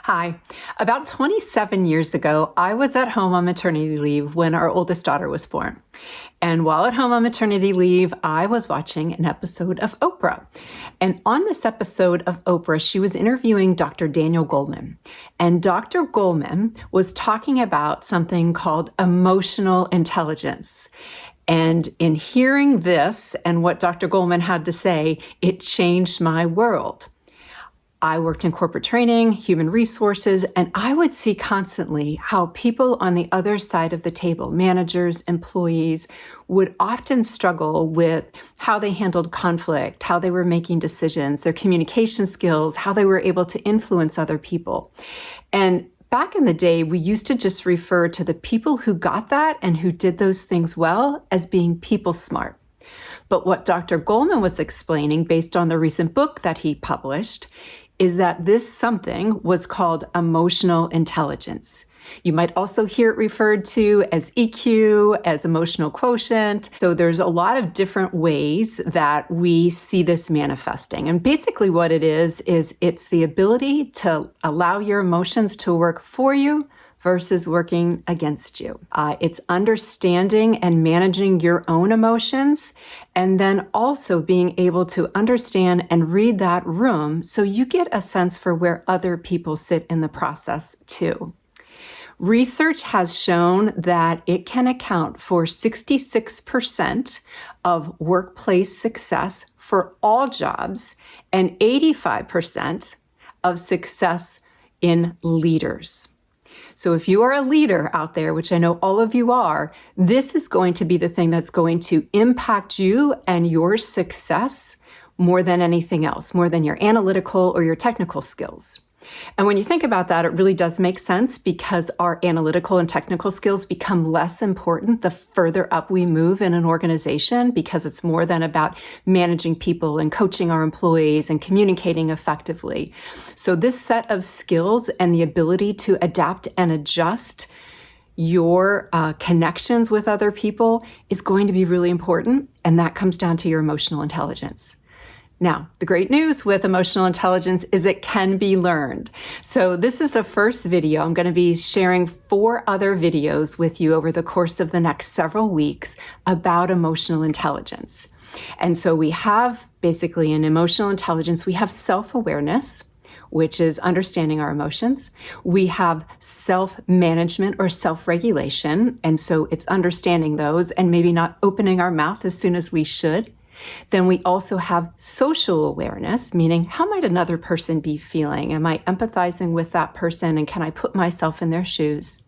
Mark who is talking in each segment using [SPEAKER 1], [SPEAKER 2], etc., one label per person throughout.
[SPEAKER 1] Hi. About 27 years ago, I was at home on maternity leave when our oldest daughter was born. And while at home on maternity leave, I was watching an episode of Oprah. And on this episode of Oprah, she was interviewing Dr. Daniel Goleman. And Dr. Goleman was talking about something called emotional intelligence. And in hearing this and what Dr. Goleman had to say, it changed my world. I worked in corporate training, human resources, and I would see constantly how people on the other side of the table, managers, employees, would often struggle with how they handled conflict, how they were making decisions, their communication skills, how they were able to influence other people. And back in the day, we used to just refer to the people who got that and who did those things well as being people smart. But what Dr. Goleman was explaining, based on the recent book that he published, is that this something was called emotional intelligence. You might also hear it referred to as EQ, as emotional quotient. So there's a lot of different ways that we see this manifesting. And basically what it is it's the ability to allow your emotions to work for you versus working against you. It's understanding and managing your own emotions, and then also being able to understand and read that room so you get a sense for where other people sit in the process too. Research has shown that it can account for 66% of workplace success for all jobs and 85% of success in leaders. So if you are a leader out there, which I know all of you are, this is going to be the thing that's going to impact you and your success more than anything else, more than your analytical or your technical skills. And when you think about that, it really does make sense because our analytical and technical skills become less important the further up we move in an organization, because it's more than about managing people and coaching our employees and communicating effectively. So this set of skills and the ability to adapt and adjust your connections with other people is going to be really important. And that comes down to your emotional intelligence. Now, the great news with emotional intelligence is it can be learned. So this is the first video. I'm going to be sharing 4 other videos with you over the course of the next several weeks about emotional intelligence. And so we have basically in emotional intelligence, we have self-awareness, which is understanding our emotions. We have self-management or self-regulation. And so it's understanding those and maybe not opening our mouth as soon as we should. Then we also have social awareness, meaning how might another person be feeling? Am I empathizing with that person and can I put myself in their shoes?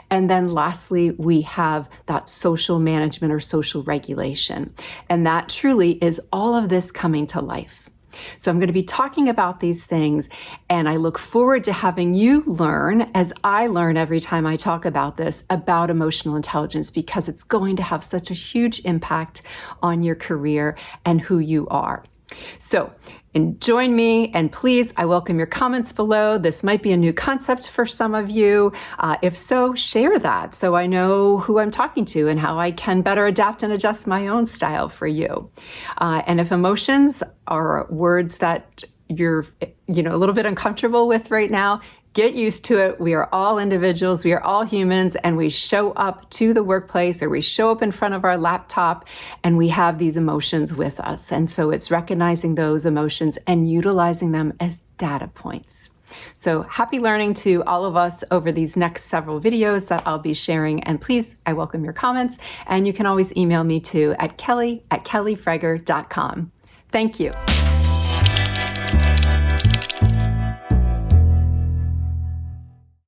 [SPEAKER 1] And then lastly, we have that social management or social regulation. And that truly is all of this coming to life. So I'm going to be talking about these things, and I look forward to having you learn, as I learn every time I talk about this, about emotional intelligence, because it's going to have such a huge impact on your career and who you are. So join me, and please, I welcome your comments below. This might be a new concept for some of you. If so, share that so I know who I'm talking to and how I can better adapt and adjust my own style for you. And if emotions are words that you're a little bit uncomfortable with right now, get used to it. We are all individuals. We are all humans, and we show up to the workplace or we show up in front of our laptop and we have these emotions with us. And so it's recognizing those emotions and utilizing them as data points. So happy learning to all of us over these next several videos that I'll be sharing. And please, I welcome your comments, and you can always email me too at kelly@kellyfrager.com. Thank you.